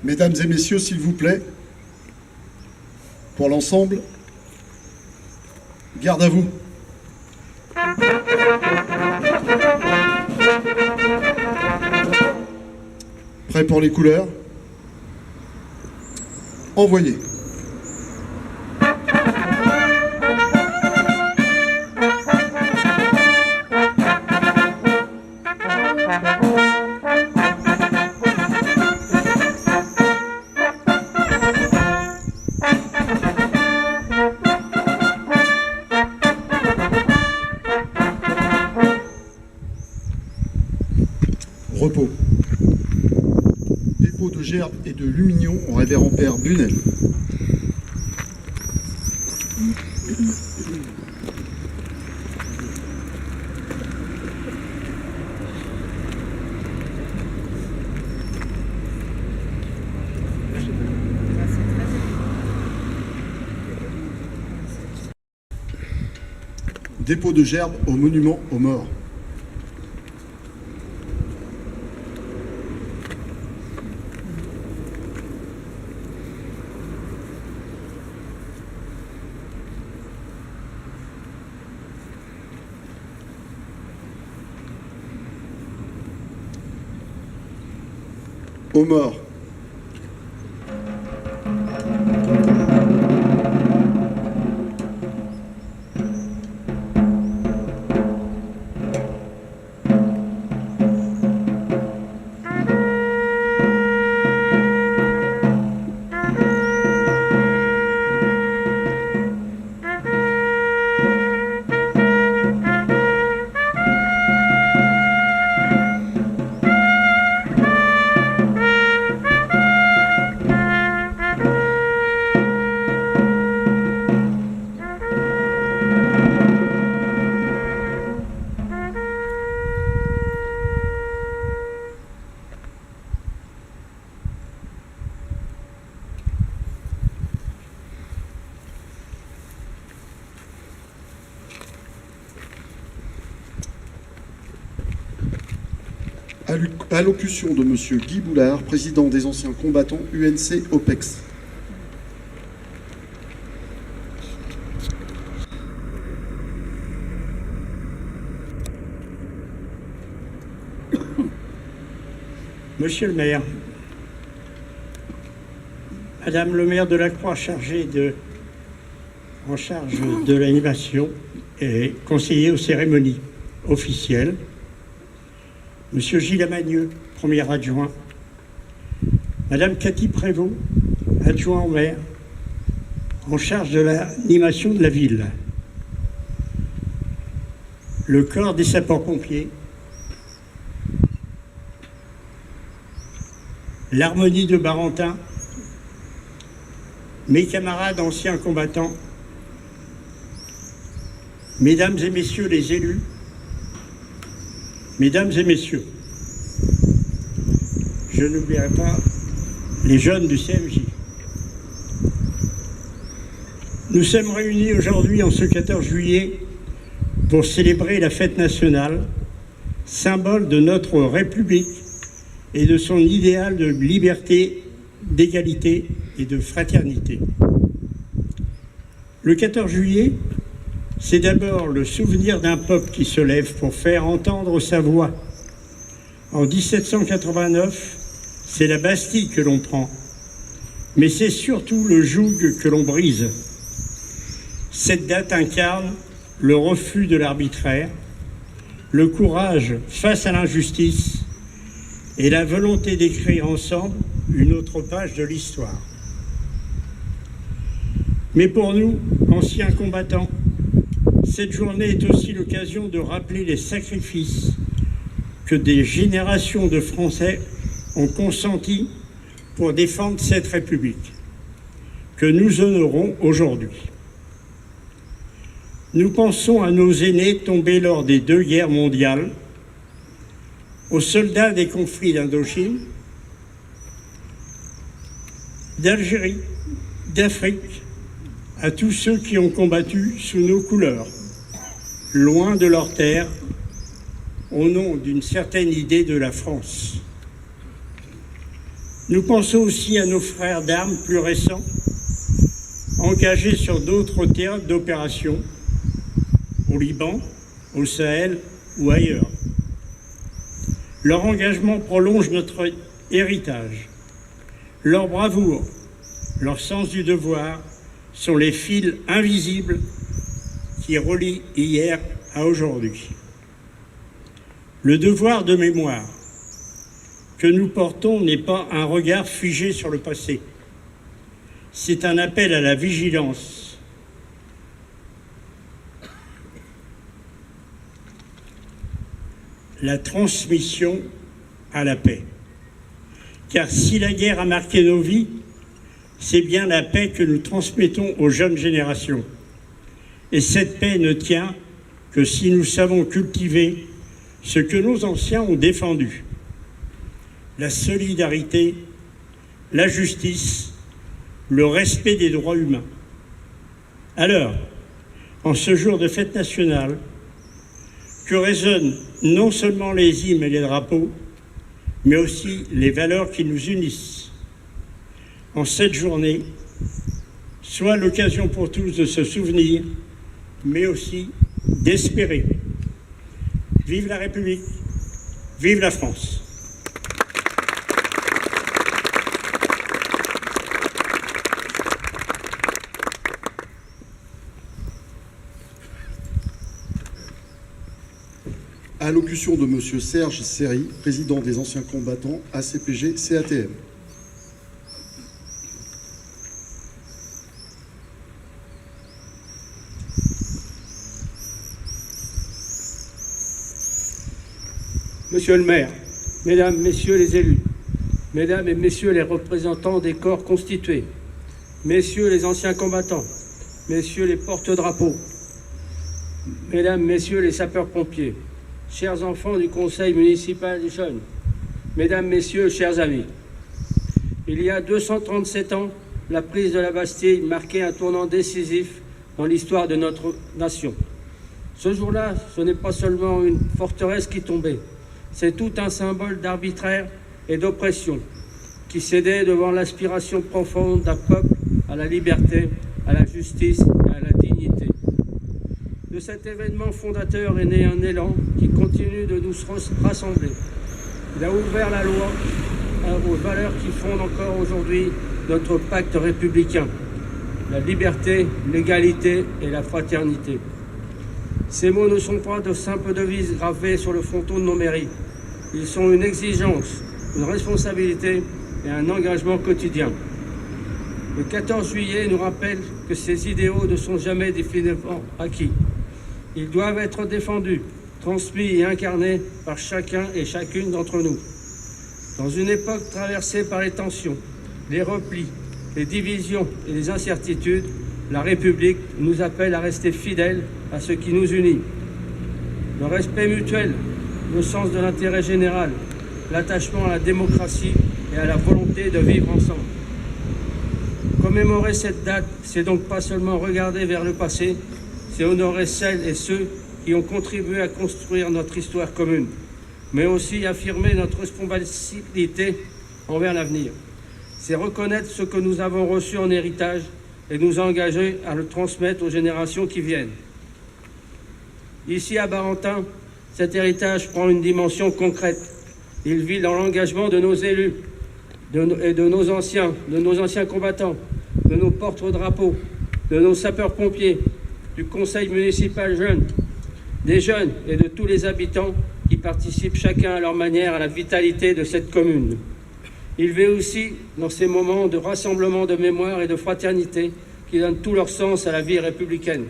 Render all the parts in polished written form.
Mesdames et messieurs, s'il vous plaît, pour l'ensemble, garde à vous. Prêt pour les couleurs? Envoyez. Repos. Dépôt de gerbes et de lumignon au révérend père Bunel. Dépôt de gerbes au monument aux morts. Aux morts. Allocution de Monsieur Guy Boulard, président des anciens combattants UNC OPEX. Monsieur le maire, Madame le maire de la Croix en charge de l'animation et conseiller aux cérémonies officielles, Monsieur Gilles Amagneux, premier adjoint, Madame Cathy Prévost, adjoint au maire, en charge de l'animation de la ville, le corps des sapeurs-pompiers, l'harmonie de Barentin, mes camarades anciens combattants, mesdames et messieurs les élus, mesdames et messieurs, je n'oublierai pas les jeunes du CMJ. Nous sommes réunis aujourd'hui en ce 14 juillet pour célébrer la fête nationale, symbole de notre République et de son idéal de liberté, d'égalité et de fraternité. Le 14 juillet, c'est d'abord le souvenir d'un peuple qui se lève pour faire entendre sa voix. En 1789, c'est la Bastille que l'on prend, mais c'est surtout le joug que l'on brise. Cette date incarne le refus de l'arbitraire, le courage face à l'injustice et la volonté d'écrire ensemble une autre page de l'histoire. Mais pour nous, anciens combattants, cette journée est aussi l'occasion de rappeler les sacrifices que des générations de Français ont consentis pour défendre cette République, que nous honorons aujourd'hui. Nous pensons à nos aînés tombés lors des 2 guerres mondiales, aux soldats des conflits d'Indochine, d'Algérie, d'Afrique, à tous ceux qui ont combattu sous nos couleurs, loin de leur terre, au nom d'une certaine idée de la France. Nous pensons aussi à nos frères d'armes plus récents, engagés sur d'autres théâtres d'opération, au Liban, au Sahel ou ailleurs. Leur engagement prolonge notre héritage. Leur bravoure, leur sens du devoir sont les fils invisibles qui relient hier à aujourd'hui. Le devoir de mémoire que nous portons n'est pas un regard figé sur le passé. C'est un appel à la vigilance. La transmission à la paix. Car si la guerre a marqué nos vies, c'est bien la paix que nous transmettons aux jeunes générations. Et cette paix ne tient que si nous savons cultiver ce que nos anciens ont défendu. La solidarité, la justice, le respect des droits humains. Alors, en ce jour de fête nationale, que résonnent non seulement les hymnes et les drapeaux, mais aussi les valeurs qui nous unissent. En cette journée, soit l'occasion pour tous de se souvenir, mais aussi d'espérer. Vive la République, vive la France. Allocution de Monsieur Serge Serry, président des anciens combattants ACPG CATM. Monsieur le maire, mesdames, messieurs les élus, mesdames et messieurs les représentants des corps constitués, messieurs les anciens combattants, messieurs les porte-drapeaux, mesdames, messieurs les sapeurs-pompiers, chers enfants du conseil municipal des jeunes, mesdames, messieurs, chers amis. Il y a 237 ans, la prise de la Bastille marquait un tournant décisif dans l'histoire de notre nation. Ce jour-là, ce n'est pas seulement une forteresse qui tombait, c'est tout un symbole d'arbitraire et d'oppression qui cédait devant l'aspiration profonde d'un peuple à la liberté, à la justice et à la dignité. De cet événement fondateur est né un élan qui continue de nous rassembler. Il a ouvert la loi aux valeurs qui fondent encore aujourd'hui notre pacte républicain, la liberté, l'égalité et la fraternité. Ces mots ne sont pas de simples devises gravées sur le fronton de nos mairies. Ils sont une exigence, une responsabilité et un engagement quotidien. Le 14 juillet nous rappelle que ces idéaux ne sont jamais définitivement acquis. Ils doivent être défendus, transmis et incarnés par chacun et chacune d'entre nous. Dans une époque traversée par les tensions, les replis, les divisions et les incertitudes, la République nous appelle à rester fidèles à ce qui nous unit. Le respect mutuel, le sens de l'intérêt général, l'attachement à la démocratie et à la volonté de vivre ensemble. Commémorer cette date, c'est donc pas seulement regarder vers le passé, c'est honorer celles et ceux qui ont contribué à construire notre histoire commune, mais aussi affirmer notre responsabilité envers l'avenir. C'est reconnaître ce que nous avons reçu en héritage et nous engager à le transmettre aux générations qui viennent. Ici à Barentin, cet héritage prend une dimension concrète. Il vit dans l'engagement de nos élus et de nos anciens combattants, de nos porte-drapeaux, de nos sapeurs-pompiers, du conseil municipal jeune, des jeunes et de tous les habitants qui participent chacun à leur manière à la vitalité de cette commune. Il vit aussi dans ces moments de rassemblement de mémoire et de fraternité qui donnent tout leur sens à la vie républicaine.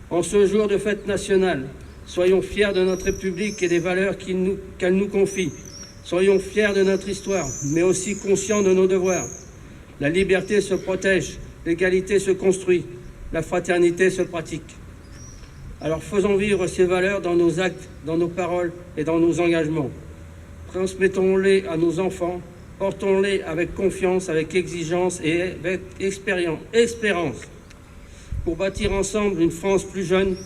En ce jour de fête nationale, soyons fiers de notre République et des valeurs qu'elle nous confie. Soyons fiers de notre histoire, mais aussi conscients de nos devoirs. La liberté se protège, l'égalité se construit, la fraternité se pratique. Alors faisons vivre ces valeurs dans nos actes, dans nos paroles et dans nos engagements. Transmettons-les à nos enfants, portons-les avec confiance, avec exigence et avec espérance, pour bâtir ensemble une France plus jeune,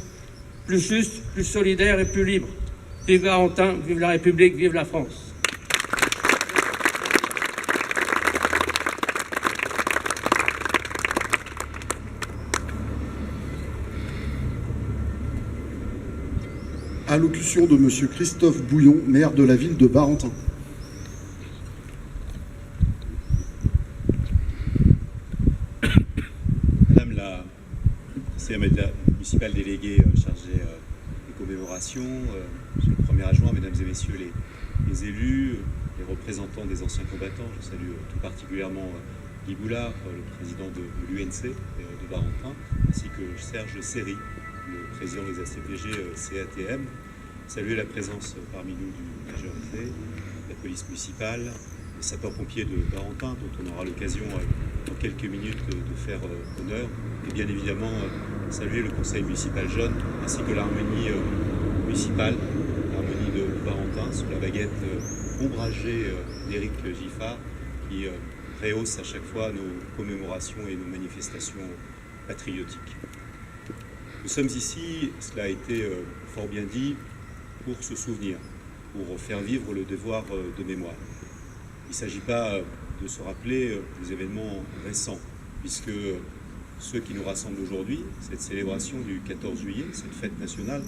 plus juste, plus solidaire et plus libre. Vive Barentin, vive la République, vive la France. Allocution de Monsieur Christophe Bouillon, maire de la ville de Barentin. Madame la conseillère municipale déléguée chargée des commémorations, Monsieur le premier adjoint, Mesdames et Messieurs les élus, les représentants des anciens combattants, je salue tout particulièrement Guy Boulard, le président de l'UNC de Barentin, ainsi que Serge Serry, le président des ACPG CATM. Saluer la présence parmi nous du major Izé, la police municipale, les sapeurs-pompiers de Barentin, dont on aura l'occasion dans quelques minutes de faire honneur, et bien évidemment saluer le conseil municipal jeune, ainsi que l'harmonie municipale, l'harmonie de Barentin, sous la baguette ombragée d'Éric Giffard, qui rehausse à chaque fois nos commémorations et nos manifestations patriotiques. Nous sommes ici, cela a été fort bien dit, pour se souvenir, pour faire vivre le devoir de mémoire. Il ne s'agit pas de se rappeler des événements récents, puisque ceux qui nous rassemblent aujourd'hui, cette célébration du 14 juillet, cette fête nationale,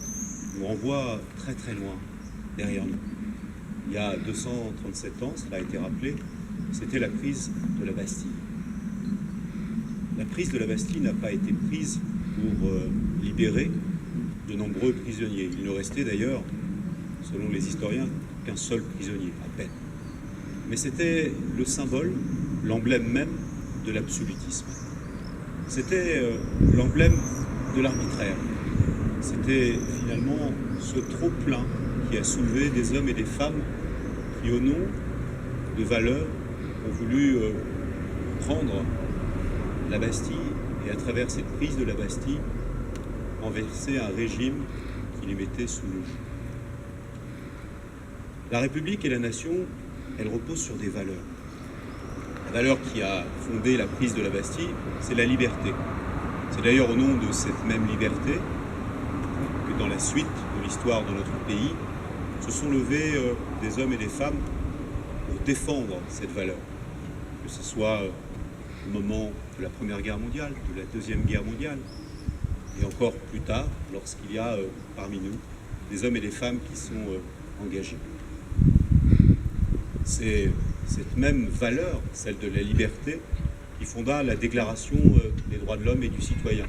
nous renvoie très très loin derrière nous. Il y a 237 ans, cela a été rappelé, c'était la prise de la Bastille. La prise de la Bastille n'a pas été prise pour libérer de nombreux prisonniers. Il ne restait d'ailleurs, selon les historiens, qu'un seul prisonnier, à peine. Mais c'était le symbole, l'emblème même de l'absolutisme. C'était l'emblème de l'arbitraire. C'était finalement ce trop-plein qui a soulevé des hommes et des femmes qui, au nom de valeurs, ont voulu prendre la Bastille et, à travers cette prise de la Bastille, renverser un régime qui les mettait sous le joug. La République et la nation, elles reposent sur des valeurs. La valeur qui a fondé la prise de la Bastille, c'est la liberté. C'est d'ailleurs au nom de cette même liberté que dans la suite de l'histoire de notre pays, se sont levés des hommes et des femmes pour défendre cette valeur. Que ce soit au moment de la Première Guerre mondiale, de la Deuxième Guerre mondiale, et encore plus tard, lorsqu'il y a parmi nous des hommes et des femmes qui sont engagés. C'est cette même valeur, celle de la liberté, qui fonda la Déclaration des droits de l'homme et du citoyen,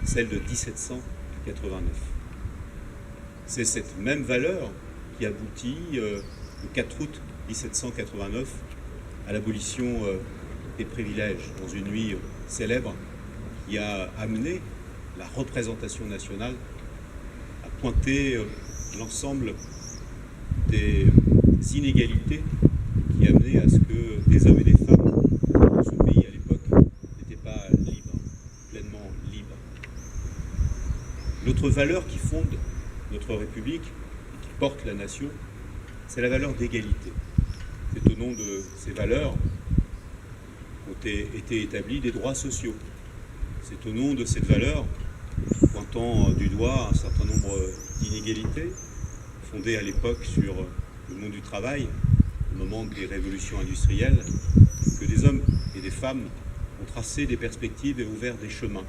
celle de 1789. C'est cette même valeur qui aboutit le 4 août 1789 à l'abolition des privilèges dans une nuit célèbre qui a amené la représentation nationale à pointer l'ensemble des inégalités qui amenaient à ce que des hommes et des femmes dans ce pays à l'époque n'étaient pas libres, pleinement libres. L'autre valeur qui fonde notre République et qui porte la nation, c'est la valeur d'égalité. C'est au nom de ces valeurs qu'ont été établis des droits sociaux. C'est au nom de cette valeur, pointant du doigt un certain nombre d'inégalités, fondées à l'époque sur le monde du travail, au moment des révolutions industrielles, que des hommes et des femmes ont tracé des perspectives et ouvert des chemins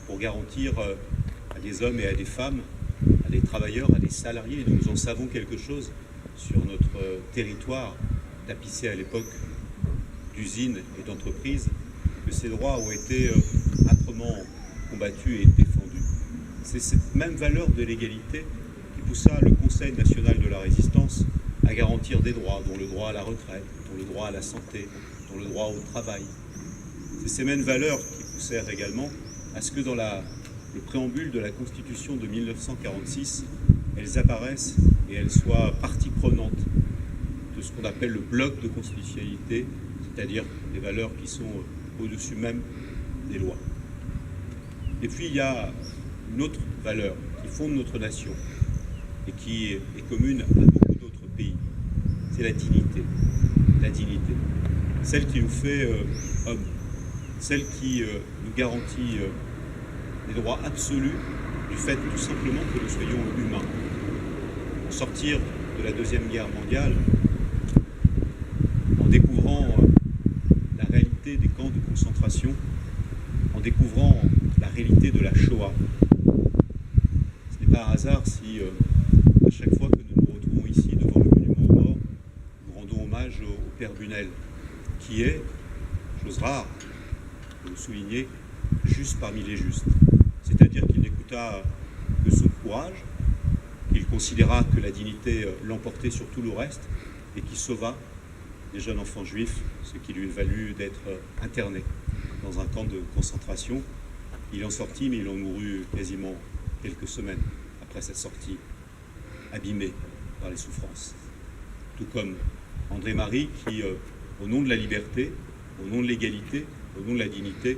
pour garantir à des hommes et à des femmes, à des travailleurs, à des salariés, et nous en savons quelque chose sur notre territoire, tapissé à l'époque d'usines et d'entreprises, que ces droits ont été âprement combattus et défendus. C'est cette même valeur de l'égalité qui poussa le Conseil national de la résistance à garantir des droits, dont le droit à la retraite, dont le droit à la santé, dont le droit au travail. C'est ces mêmes valeurs qui poussèrent également à ce que dans le préambule de la Constitution de 1946, elles apparaissent et elles soient partie prenante de ce qu'on appelle le bloc de constitutionnalité, c'est-à-dire des valeurs qui sont au-dessus même des lois. Et puis il y a une autre valeur qui fonde notre nation et qui est commune à beaucoup d'autres pays, c'est la dignité. La dignité, celle qui nous fait hommes, celle qui nous garantit des droits absolus du fait tout simplement que nous soyons humains. Au sortir de la Deuxième Guerre mondiale, en découvrant la réalité des camps de concentration, en découvrant la réalité de la Shoah, ce n'est pas un hasard si à chaque fois que nous nous retrouvons ici devant le monument aux morts, nous rendons hommage au père Bunel, qui est, chose rare, de le souligner, juste parmi les justes. C'est-à-dire qu'il n'écouta que son courage, qu'il considéra que la dignité l'emportait sur tout le reste, et qui sauva des jeunes enfants juifs, ce qui lui valut d'être interné dans un camp de concentration. Il en sortit, mais il en mourut quasiment quelques semaines après sa sortie, abîmé par les souffrances. Tout comme André-Marie qui, au nom de la liberté, au nom de l'égalité, au nom de la dignité,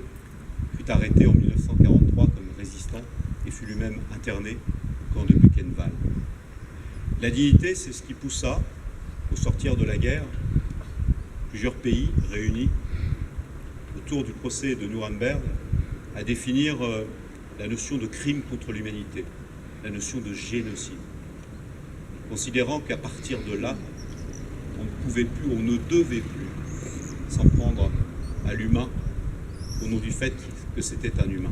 fut arrêté en 1943 comme résistant et fut lui-même interné au camp de Buchenwald. La dignité, c'est ce qui poussa, au sortir de la guerre, plusieurs pays réunis autour du procès de Nuremberg à définir la notion de crime contre l'humanité, la notion de génocide, considérant qu'à partir de là, on ne pouvait plus, on ne devait plus s'en prendre à l'humain au nom du fait que c'était un humain.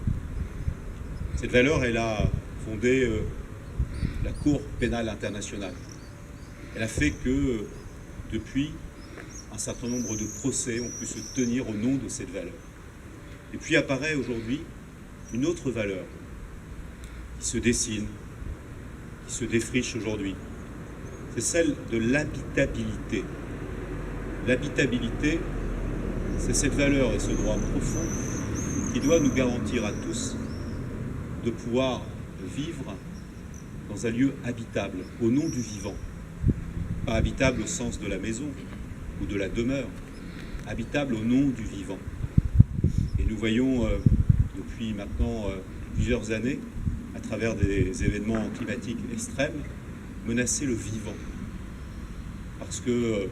Cette valeur, elle a fondé la Cour pénale internationale. Elle a fait que, depuis, un certain nombre de procès ont pu se tenir au nom de cette valeur. Et puis apparaît aujourd'hui une autre valeur qui se dessine, qui se défriche aujourd'hui. C'est celle de l'habitabilité. L'habitabilité, c'est cette valeur et ce droit profond qui doit nous garantir à tous de pouvoir vivre dans un lieu habitable, au nom du vivant. Pas habitable au sens de la maison ou de la demeure, habitable au nom du vivant. Et nous voyons depuis maintenant plusieurs années, à travers des événements climatiques extrêmes, menacer le vivant. Parce que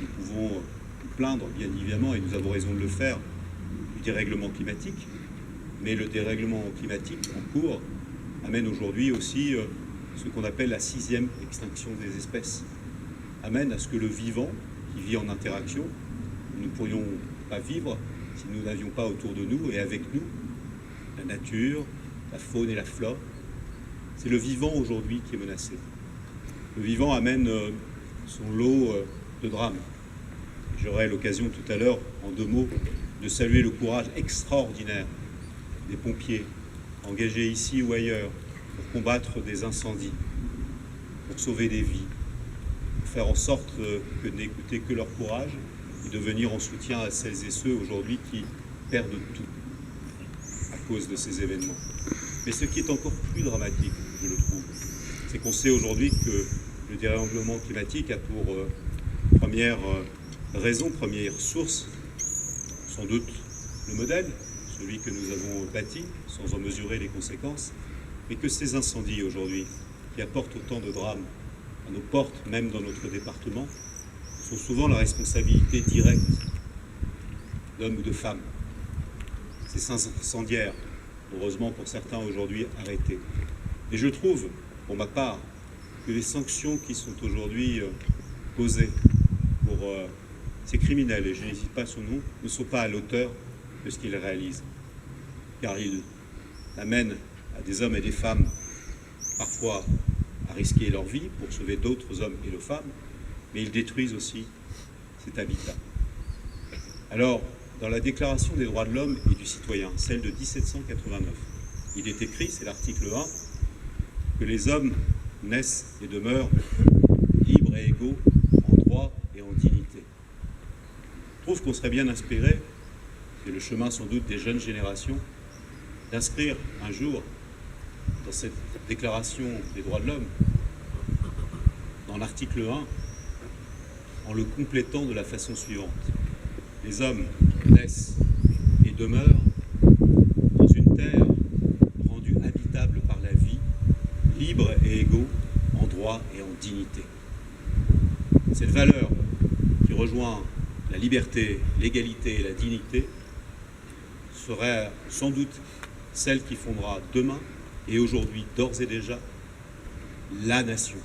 nous pouvons nous plaindre, bien évidemment, et nous avons raison de le faire, du dérèglement climatique, mais le dérèglement climatique en cours amène aujourd'hui aussi ce qu'on appelle la 6e extinction des espèces. Amène à ce que le vivant, qui vit en interaction, nous ne pourrions pas vivre si nous n'avions pas autour de nous et avec nous la nature, la faune et la flore. C'est le vivant aujourd'hui qui est menacé. Le vivant amène son lot de drames. J'aurai l'occasion tout à l'heure, en 2 mots, de saluer le courage extraordinaire des pompiers engagés ici ou ailleurs pour combattre des incendies, pour sauver des vies, pour faire en sorte que n'écouter que leur courage et de venir en soutien à celles et ceux aujourd'hui qui perdent tout à cause de ces événements. Mais ce qui est encore plus dramatique, je le trouve, c'est qu'on sait aujourd'hui que le dérèglement climatique a pour première raison, première source, sans doute le modèle, celui que nous avons bâti, sans en mesurer les conséquences, mais que ces incendies aujourd'hui, qui apportent autant de drames à nos portes, même dans notre département, sont souvent la responsabilité directe d'hommes ou de femmes. Ces incendiaires, heureusement pour certains aujourd'hui arrêtés. Et je trouve, pour ma part, que les sanctions qui sont aujourd'hui posées pour ces criminels, et je n'hésite pas à son nom, ne sont pas à l'auteur de ce qu'ils réalisent. Car ils amènent à des hommes et des femmes, parfois à risquer leur vie pour sauver d'autres hommes et de femmes, mais ils détruisent aussi cet habitat. Alors, dans la Déclaration des droits de l'homme et du citoyen, celle de 1789, il est écrit, c'est l'article 1, que les hommes naissent et demeurent libres et égaux en droit et en dignité. Je trouve qu'on serait bien inspiré, c'est le chemin sans doute des jeunes générations, d'inscrire un jour dans cette Déclaration des droits de l'homme, dans l'article 1, en le complétant de la façon suivante. Les hommes naissent et demeurent dans une terre rendue habitable par la vie, libres et égaux en droit et en dignité. Cette valeur qui rejoint la liberté, l'égalité et la dignité serait sans doute celle qui fondera demain et aujourd'hui, d'ores et déjà, la nation.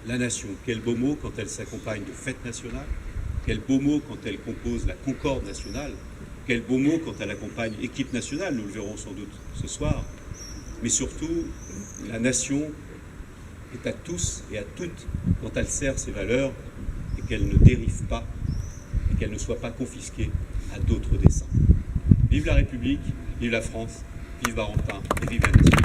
La nation, quel beau mot quand elle s'accompagne de fêtes nationales, quel beau mot quand elle compose la concorde nationale, quel beau mot quand elle accompagne équipe nationale, nous le verrons sans doute ce soir, mais surtout la nation est à tous et à toutes quand elle sert ses valeurs et qu'elle ne dérive pas et qu'elle ne soit pas confisquée à d'autres desseins. Vive la République, vive la France, vive Barentin et vive la nation.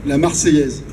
La Marseillaise.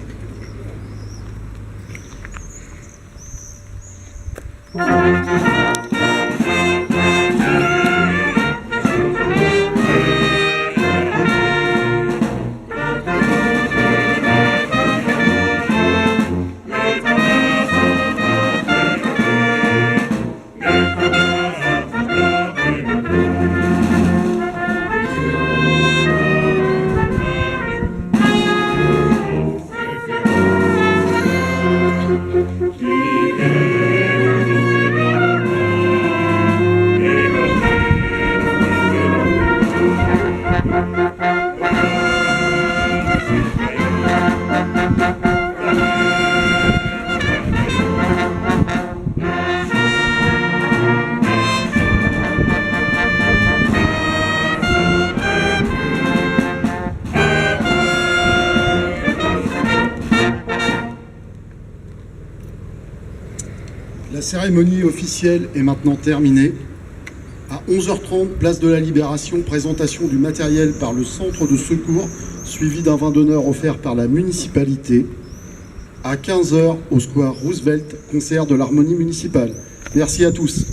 La cérémonie officielle est maintenant terminée. À 11h30, place de la Libération, présentation du matériel par le centre de secours, suivi d'un vin d'honneur offert par la municipalité. À 15h, au square Roosevelt, concert de l'harmonie municipale. Merci à tous.